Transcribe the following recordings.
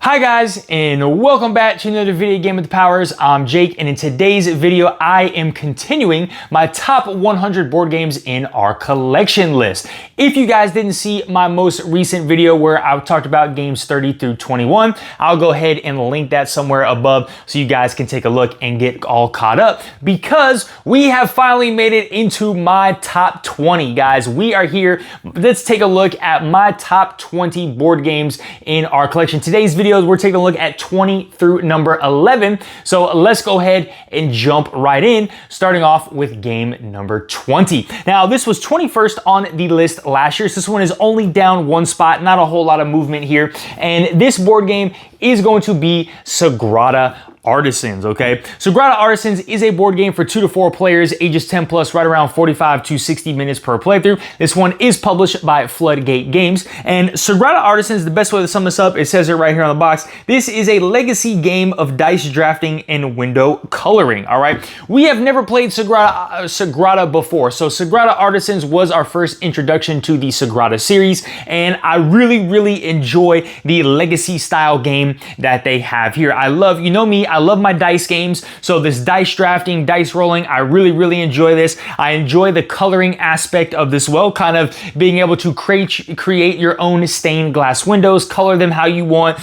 Hi guys, and welcome back to another video game with the powers. I'm Jake, and in today's video I am continuing my top 100 board games in our collection list. If you guys didn't see my most recent video where I talked about games 30 through 21, I'll go ahead and link that somewhere above so you guys can take a look and get all caught up, because we have finally made it into my top 20, guys. We are here. Let's take a look at my top 20 board games in our collection. Today's video we're taking a look at 20 through number 11. So let's go ahead and jump right in, starting off with game number 20. Now, this was 21st on the list last year, so this one is only down one spot, not a whole lot of movement here. And this board game is going to be Sagrada Artisans, okay? Sagrada Artisans is a board game for 2 to 4 players, ages 10 plus, right around 45 to 60 minutes per playthrough. This one is published by Floodgate Games. And Sagrada Artisans, the best way to sum this up, it says it right here on the box, this is a legacy game of dice drafting and window coloring, all right? We have never played Sagrada before, so Sagrada Artisans was our first introduction to the Sagrada series, and I really enjoy the legacy style game that they have here. I love, you know me, I love my dice games, so this dice drafting, dice rolling, I really enjoy this. I enjoy the coloring aspect of this, well, kind of being able to create your own stained glass windows, color them how you want,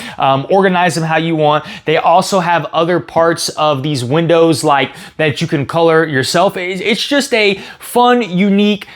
organize them how you want. They also have other parts of these windows like that you can color yourself. It's just a fun, unique,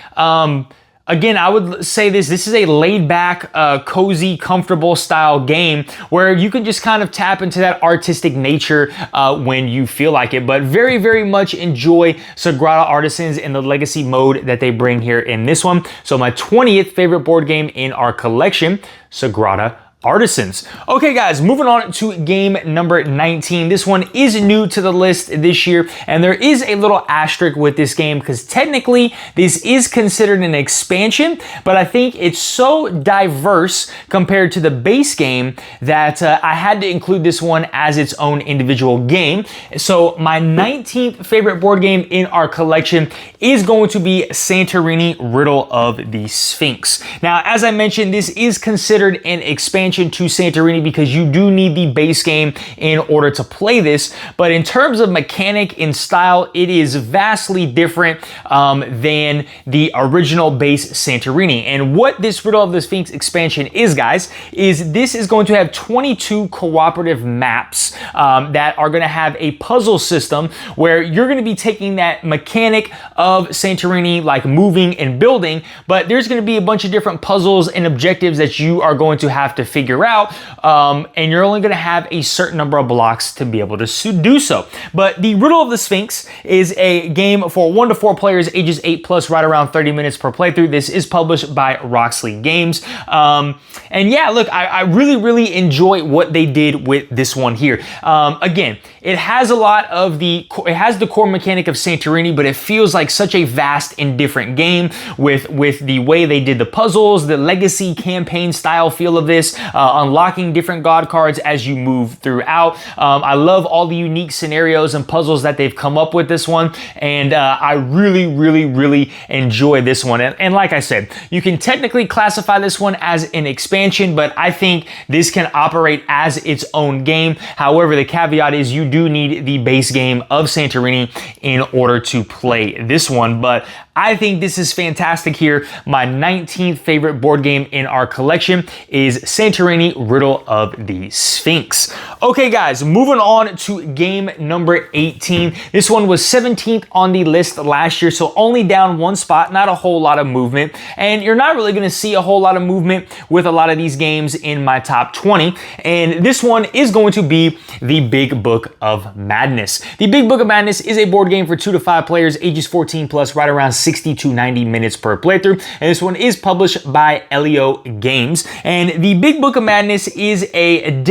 again, I would say this is a laid back, cozy, comfortable style game where you can just kind of tap into that artistic nature when you feel like it. But very much enjoy Sagrada Artisans and the legacy mode that they bring here in this one. So my 20th favorite board game in our collection, Sagrada Artisans. Okay guys, moving on to game number 19. This one is new to the list this year, and there is a little asterisk with this game because technically this is considered an expansion, but I think it's so diverse compared to the base game that I had to include this one as its own individual game. So my 19th favorite board game in our collection is going to be Santorini Riddle of the Sphinx. Now, as I mentioned, this is considered an expansion to Santorini because you do need the base game in order to play this, but in terms of mechanic and style, it is vastly different than the original base Santorini. And what this Riddle of the Sphinx expansion is, guys, is this is going to have 22 cooperative maps that are going to have a puzzle system where you're going to be taking that mechanic of Santorini, like moving and building, but there's going to be a bunch of different puzzles and objectives that you are going to have to figure out, and you're only going to have a certain number of blocks to be able to do so. But the Riddle of the Sphinx is a game for 1 to 4 players, ages 8 plus, right around 30 minutes per playthrough. This is published by Roxley Games. And yeah, look, I really enjoy what they did with this one here. Again, it has a lot of the core mechanic of Santorini, but it feels like such a vast and different game with the way they did the puzzles, the legacy campaign style feel of this, unlocking different god cards as you move throughout. I love all the unique scenarios and puzzles that they've come up with this one, and I really enjoy this one. And like I said, you can technically classify this one as an expansion, but I think this can operate as its own game. However, the caveat is you do need the base game of Santorini in order to play this one. But I think this is fantastic here. My 19th favorite board game in our collection is Santorini Riddle of the Sphinx. Okay guys, moving on to game number 18. This one was 17th on the list last year, so only down one spot, not a whole lot of movement. And you're not really gonna see a whole lot of movement with a lot of these games in my top 20. And this one is going to be the Big Book of Madness. The Big Book of Madness is a board game for 2 to 5 players, ages 14 plus, right around 60 to 90 minutes per playthrough. And this one is published by Elio Games. And the Big Book of Madness is a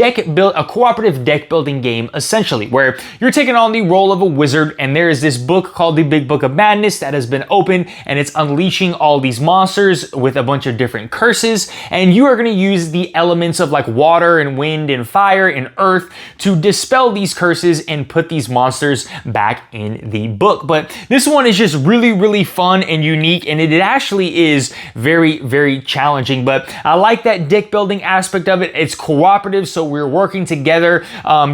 cooperative deck building game, essentially, where you're taking on the role of a wizard, and there is this book called the Big Book of Madness that has been opened, and it's unleashing all these monsters with a bunch of different curses, and you are going to use the elements of like water and wind and fire and earth to dispel these curses and put these monsters back in the book. But this one is just really fun fun and unique, and it actually is very, very challenging. But I like that deck building aspect of it. It's cooperative, so we're working together.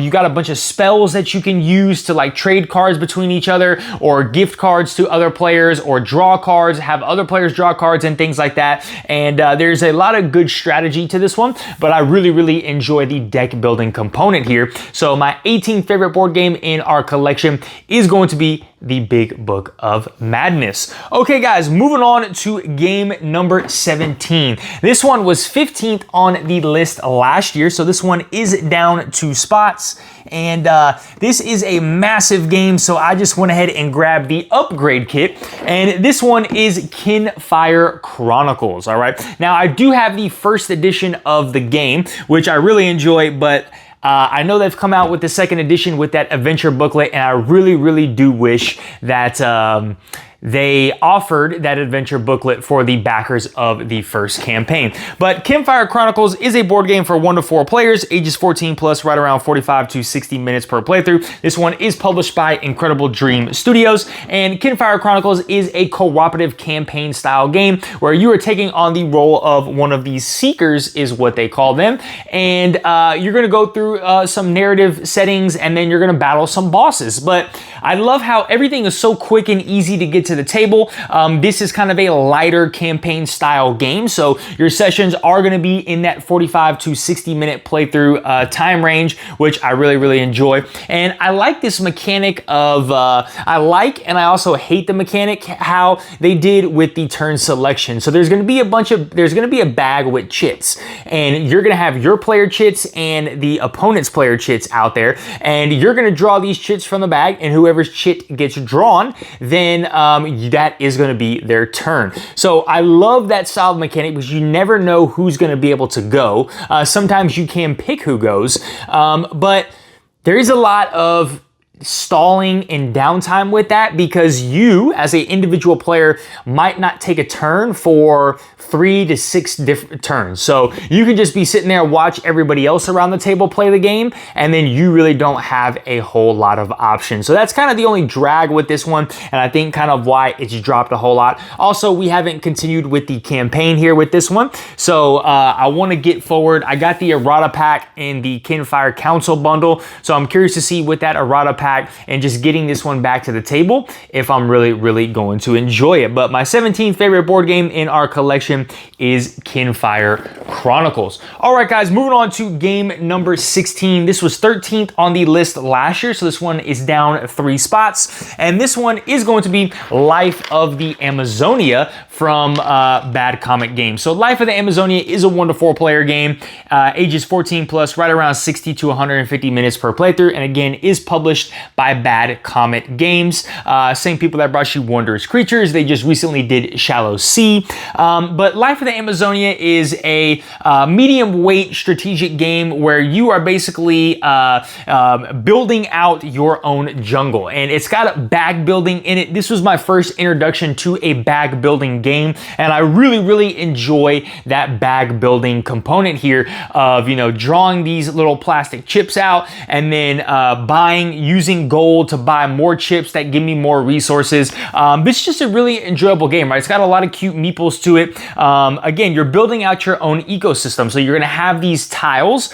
You got a bunch of spells that you can use to like trade cards between each other, or gift cards to other players, or draw cards, have other players draw cards and things like that. And there's a lot of good strategy to this one, but I really, really enjoy the deck building component here. So my 18th favorite board game in our collection is going to be the Big Book of Madness. Okay guys, moving on to game number 17. This one was 15th on the list last year, so this one is down 2 spots. And this is a massive game, so I just went ahead and grabbed the upgrade kit. And this one is Kinfire Chronicles, all right? Now, I do have the first edition of the game, which I really enjoy, but I know they've come out with the second edition with that adventure booklet, and I really, really do wish that they offered that adventure booklet for the backers of the first campaign. But Kinfire Chronicles is a board game for 1 to 4 players, ages 14 plus, right around 45 to 60 minutes per playthrough. This one is published by Incredible Dream Studios, and Kinfire Chronicles is a cooperative campaign style game where you are taking on the role of one of these seekers, is what they call them, and you're going to go through some narrative settings, and then you're going to battle some bosses. But I love how everything is so quick and easy to get to the table. This is kind of a lighter campaign style game, so your sessions are going to be in that 45 to 60 minute playthrough time range, which I really, really enjoy. And I like this mechanic of, I like and I also hate the mechanic how they did with the turn selection. So there's going to be there's going to be a bag with chits, and you're going to have your player chits and the opponent's player chits out there, and you're going to draw these chits from the bag, and whoever's chit gets drawn, then that is going to be their turn. So I love that style of mechanic because you never know who's going to be able to go. Sometimes you can pick who goes, but there is a lot of stalling and downtime with that, because you as an individual player might not take a turn for 3 to 6 different turns. So you can just be sitting there, watch everybody else around the table play the game, and then you really don't have a whole lot of options. So that's kind of the only drag with this one, and I think kind of why it's dropped a whole lot. Also, we haven't continued with the campaign here with this one, so I want to get forward. I got the errata pack in the Kinfire Council bundle, so I'm curious to see what that errata pack and just getting this one back to the table if I'm really, really going to enjoy it. But my 17th favorite board game in our collection is Kinfire Chronicles. All right, guys, moving on to game number 16. This was 13th on the list last year, so this one is down 3 spots. And this one is going to be Life of the Amazonia from Bad Comet Games. So Life of the Amazonia is a 1 to 4 player game, ages 14 plus, right around 60 to 150 minutes per playthrough, and again is published by Bad Comet Games. Same people that brought you Wondrous Creatures. They just recently did Shallow Sea. But Life of the Amazonia is a medium weight strategic game where you are basically building out your own jungle, and it's got a bag building in it. This was my first introduction to a bag building game, and I really, really enjoy that bag building component here of, you know, drawing these little plastic chips out and then using gold to buy more chips that give me more resources. This is just a really enjoyable game, right? It's got a lot of cute meeples to it. Again, you're building out your own ecosystem. So you're going to have these tiles.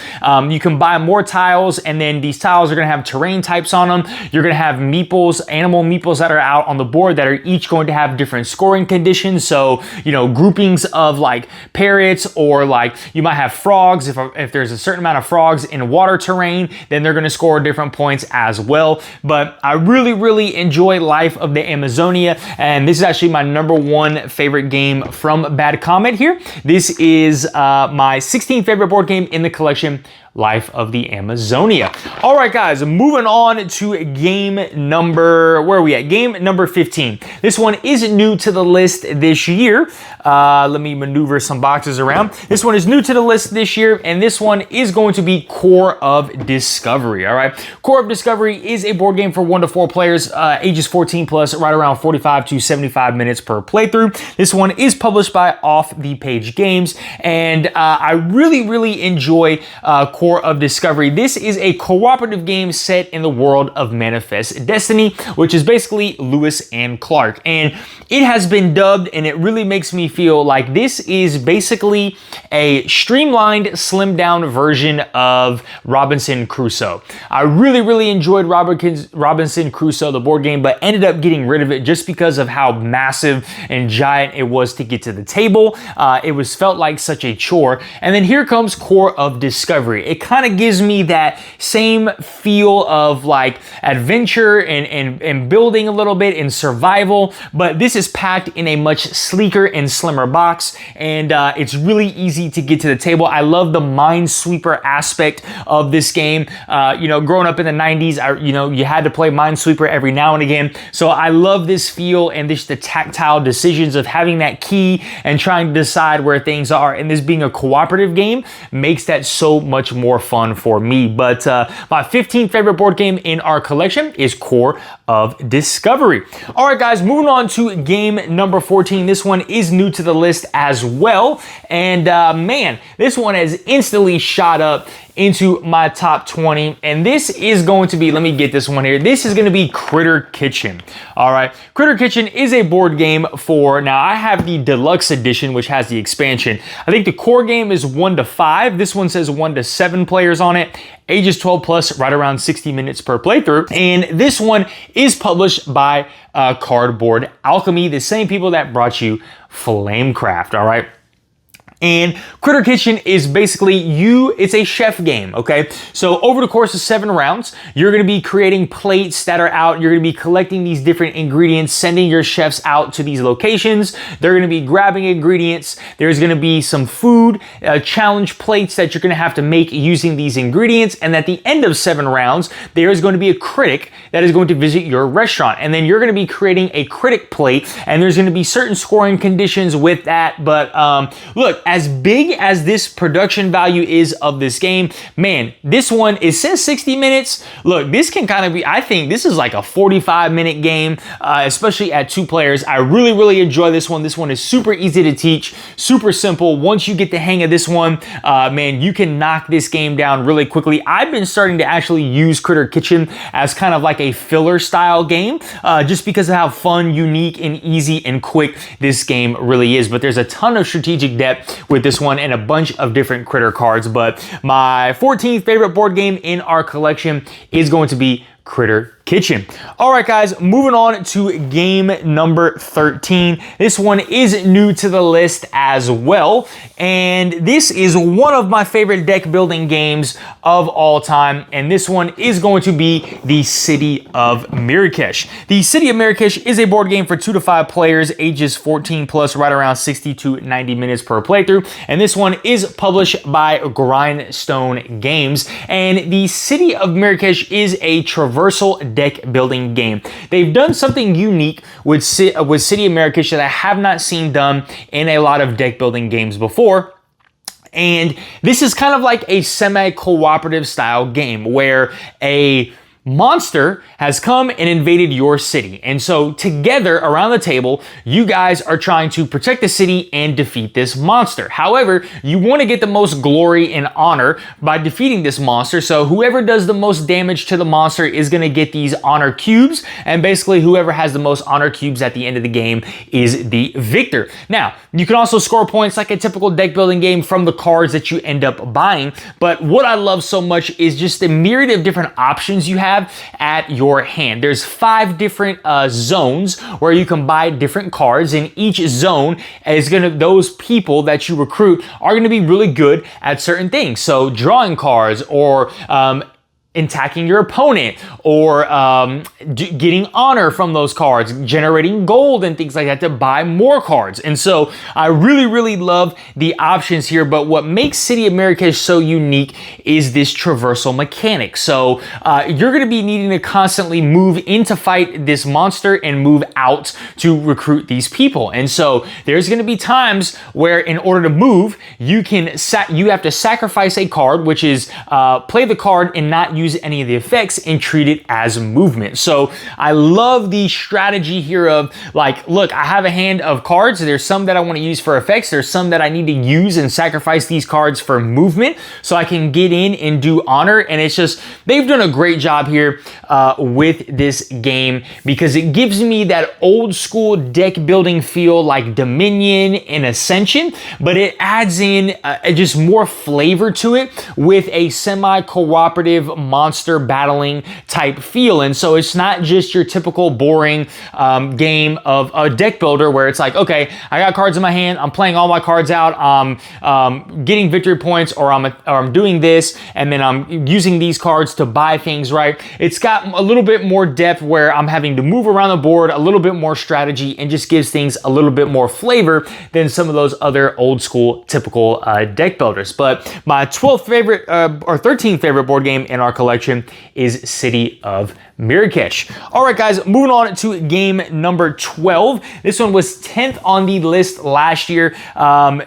You can buy more tiles, and then these tiles are going to have terrain types on them. You're going to have meeples, animal meeples that are out on the board that are each going to have different scoring conditions. So, you know, groupings of like parrots, or like you might have frogs. If there's a certain amount of frogs in water terrain, then they're going to score different points as well. But I really, really enjoy Life of the Amazonia, and this is actually my #1 favorite game from Bad Comet here. This is my 16th favorite board game in the collection, Life of the Amazonia. All right, guys, moving on to game number, where are we at? Game number 15. This one is new to the list this year. Let me maneuver some boxes around. This one is new to the list this year, and this one is going to be Core of Discovery, all right? Core of Discovery is a board game for 1 to 4 players, ages 14 plus, right around 45 to 75 minutes per playthrough. This one is published by Off the Page Games, and I really, really enjoy Core Core of Discovery. This is a cooperative game set in the world of Manifest Destiny, which is basically Lewis and Clark. And it has been dubbed, and it really makes me feel like this is basically a streamlined, slimmed down version of Robinson Crusoe. I really enjoyed Robinson Crusoe, the board game, but ended up getting rid of it just because of how massive and giant it was to get to the table. It was felt like such a chore. And then here comes Core of Discovery. It kind of gives me that same feel of like adventure and building a little bit and survival, but this is packed in a much sleeker and slimmer box, and it's really easy to get to the table. I love the Minesweeper aspect of this game. You know, growing up in the 90s, you had to play Minesweeper every now and again. So I love this feel and just the tactile decisions of having that key and trying to decide where things are. And this being a cooperative game makes that so much more fun for me. But my 15th favorite board game in our collection is Core of Discovery. All right, guys, moving on to game number 14. This one is new to the list as well. And man, this one has instantly shot up into my top 20, and this is going to be, let me get this one here, this is going to be Critter Kitchen. All right, Critter Kitchen is a board game for, now I have the deluxe edition, which has the expansion. I think the core game is 1 to 5. This one says 1 to 7 players on it, ages 12 plus, right around 60 minutes per playthrough. And this one is published by Cardboard Alchemy, the same people that brought you Flamecraft. All right. And Critter Kitchen is basically it's a chef game, okay? So over the course of 7 rounds, you're gonna be creating plates that are out. You're gonna be collecting these different ingredients, sending your chefs out to these locations. They're gonna be grabbing ingredients. There's gonna be some food challenge plates that you're gonna have to make using these ingredients. And at the end of 7 rounds, there is going to be a critic that is going to visit your restaurant. And then you're gonna be creating a critic plate, and there's gonna be certain scoring conditions with that. But look, as big as this production value is of this game, man, this one, it says 60 minutes. Look, this can kind of be, I think this is like a 45-minute game, especially at 2 players. I really enjoy this one. This one is super easy to teach, super simple. Once you get the hang of this one, man, you can knock this game down really quickly. I've been starting to actually use Critter Kitchen as kind of like a filler style game, just because of how fun, unique, and easy and quick this game really is. But there's a ton of strategic depth with this one and a bunch of different critter cards. But my 14th favorite board game in our collection is going to be Critter Kitchen. All right, guys, moving on to game number 13. This one is new to the list as well, and this is one of my favorite deck building games of all time, and this one is going to be the City of Myrkesh. The City of Myrkesh is a board game for 2 to 5 players, ages 14 plus, right around 60 to 90 minutes per playthrough, and this one is published by Grindstone Games. And the City of Myrkesh is a traversal deck building game. They've done something unique with City of Myrkesh that I have not seen done in a lot of deck building games before. And this is kind of like a semi-cooperative style game where a monster has come and invaded your city. And so together around the table, you guys are trying to protect the city and defeat this monster. However, you want to get the most glory and honor by defeating this monster. So whoever does the most damage to the monster is going to get these honor cubes. And basically whoever has the most honor cubes at the end of the game is the victor. Now, you can also score points like a typical deck building game from the cards that you end up buying. But what I love so much is just the myriad of different options you have at your hand. There's 5 different zones where you can buy different cards, and each zone is those people that you recruit are gonna be really good at certain things. So drawing cards, or attacking your opponent, or getting honor from those cards, generating gold and things like that to buy more cards. And so I really love the options here. But what makes City of Myrkesh so unique is this traversal mechanic. So you're going to be needing to constantly move in to fight this monster and move out to recruit these people. And so there's going to be times where in order to move, you have to sacrifice a card, which is play the card and not use use any of the effects and treat it as movement. So I love the strategy here of like, look, I have a hand of cards. There's some that I want to use for effects. There's some that I need to use and sacrifice these cards for movement so I can get in and do honor. And it's just, they've done a great job here with this game because it gives me that old school deck building feel like Dominion and Ascension, but it adds in just more flavor to it with a semi-cooperative monster battling type feel. And so it's not just your typical boring game of a deck builder where it's like, okay, I got cards in my hand, I'm playing all my cards out, I'm getting victory points, or I'm doing this, and then I'm using these cards to buy things, right? It's got a little bit more depth where I'm having to move around the board, a little bit more strategy, and just gives things a little bit more flavor than some of those other old school typical deck builders. But my 12th favorite or 13th favorite board game in our collection is City of Myrkesh. All right, guys, moving on to game number 12. This one was 10th on the list last year.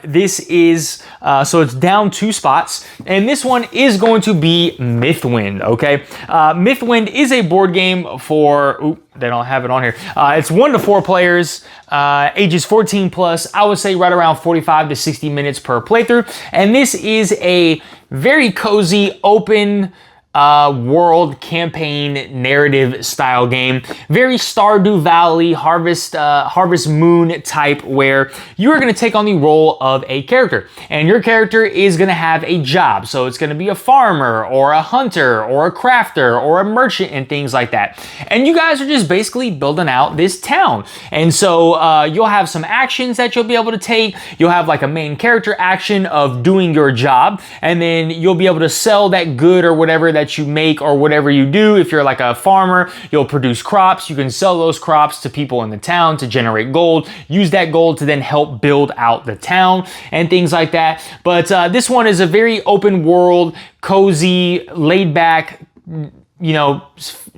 This is, so it's down 2 spots, and this one is going to be Mythwind, okay? Mythwind is a board game for, they don't have it on here. It's 1 to 4 players, ages 14 plus. I would say right around 45 to 60 minutes per playthrough. And this is a very cozy, open world campaign narrative style game. Very Stardew Valley, Harvest Moon type, where you are going to take on the role of a character, and your character is going to have a job. So it's going to be a farmer or a hunter or a crafter or a merchant and things like that. And you guys are just basically building out this town. And so you'll have some actions that you'll be able to take. You'll have like a main character action of doing your job, and then you'll be able to sell that good or whatever that you make or whatever you do. If you're like a farmer, you'll produce crops. You can sell those crops to people in the town to generate gold. Use that gold to then help build out the town and things like that. But this one is a very open world, cozy, laid back, you know,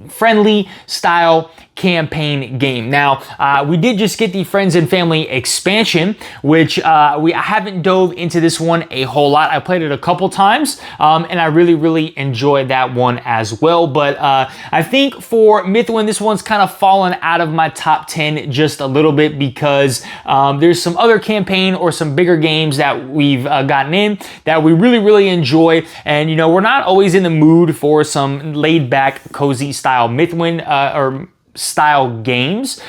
friendly style campaign game. Now, we did just get the Friends and Family expansion, which I haven't dove into this one a whole lot. I played it a couple times, and I really enjoyed that one as well. But I think for Mythwind, this one's kind of fallen out of my top 10 just a little bit because there's some other campaign or some bigger games that we've gotten in that we really enjoy. And, you know, we're not always in the mood for some laid back, cozy style Mythwind or style games.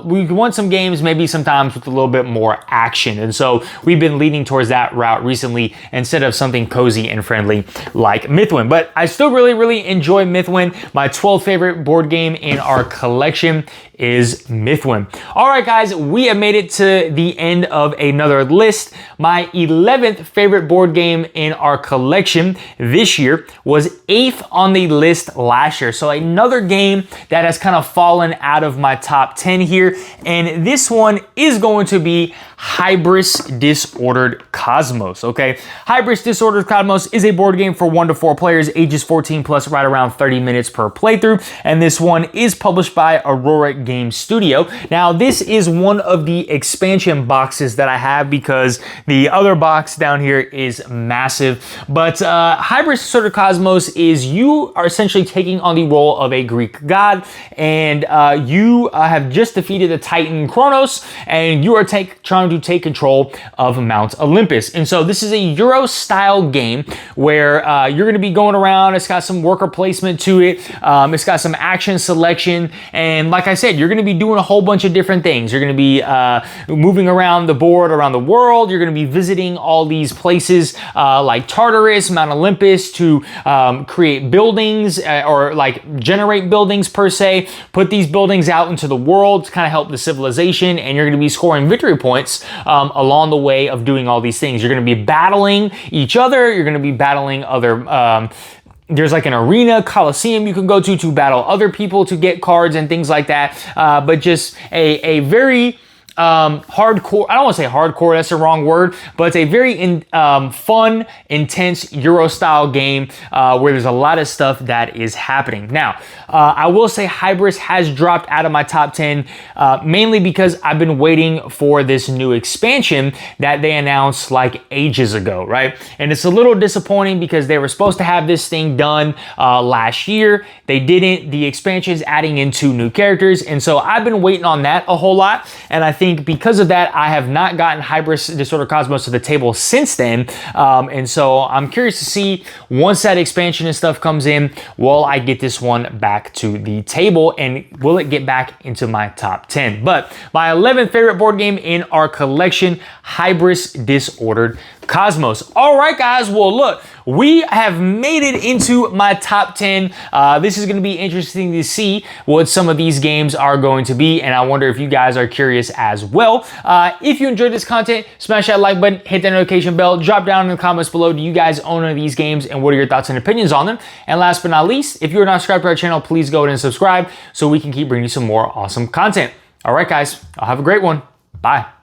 We want some games maybe sometimes with a little bit more action, and so we've been leaning towards that route recently instead of something cozy and friendly like Mythwind. But I still really enjoy Mythwind. My 12th favorite board game in our collection is Mythwind. All right, guys, we have made it to the end of another list. My 11th favorite board game in our collection this year was 8th on the list last year. So another game that has kind of fallen out of my top 10 here. And this one is going to be Hybris Disordered Cosmos, okay? Hybris Disordered Cosmos is a board game for 1 to 4 players, ages 14 plus, right around 30 minutes per playthrough. And this one is published by Aurora Game Studio. Now, this is one of the expansion boxes that I have because the other box down here is massive. But Hybris Disordered Cosmos is you are essentially taking on the role of a Greek god, and you have just defeated the Titan Kronos, and you are trying to take control of Mount Olympus. And so this is a Euro style game where you're going to be going around. It's got some worker placement to it. It's got some action selection. And like I said, you're going to be doing a whole bunch of different things. You're going to be moving around the board, around the world. You're going to be visiting all these places like Tartarus, Mount Olympus to create buildings or like generate buildings per se, put these buildings out into the world to kind of help the civilization. And you're going to be scoring victory points along the way of doing all these things. You're going to be battling each other. You're going to be battling other there's like an arena, coliseum you can go to battle other people to get cards and things like that. But just a very hardcore. I don't want to say hardcore, that's the wrong word, but it's a very fun, intense Euro style game where there's a lot of stuff that is happening. Now, I will say Hybris has dropped out of my top 10 mainly because I've been waiting for this new expansion that they announced like ages ago, right? And it's a little disappointing because they were supposed to have this thing done last year. They didn't. The expansion is adding in 2 new characters, and so I've been waiting on that a whole lot, and I think because of that, I have not gotten Hybris Disorder Cosmos to the table since then, and so I'm curious to see, once that expansion and stuff comes in, will I get this one back to the table, and will it get back into my top 10? But my 11th favorite board game in our collection, Hybris Disordered Cosmos. All right, guys, well, look, we have made it into my top 10. This is going to be interesting to see what some of these games are going to be, and I wonder if you guys are curious as well. If you enjoyed this content, smash that like button, hit that notification bell, drop down in the comments below, do you guys own one of these games, and what are your thoughts and opinions on them? And last but not least, if you're not subscribed to our channel, please go ahead and subscribe so we can keep bringing you some more awesome content. All right, guys, I'll have a great one. Bye.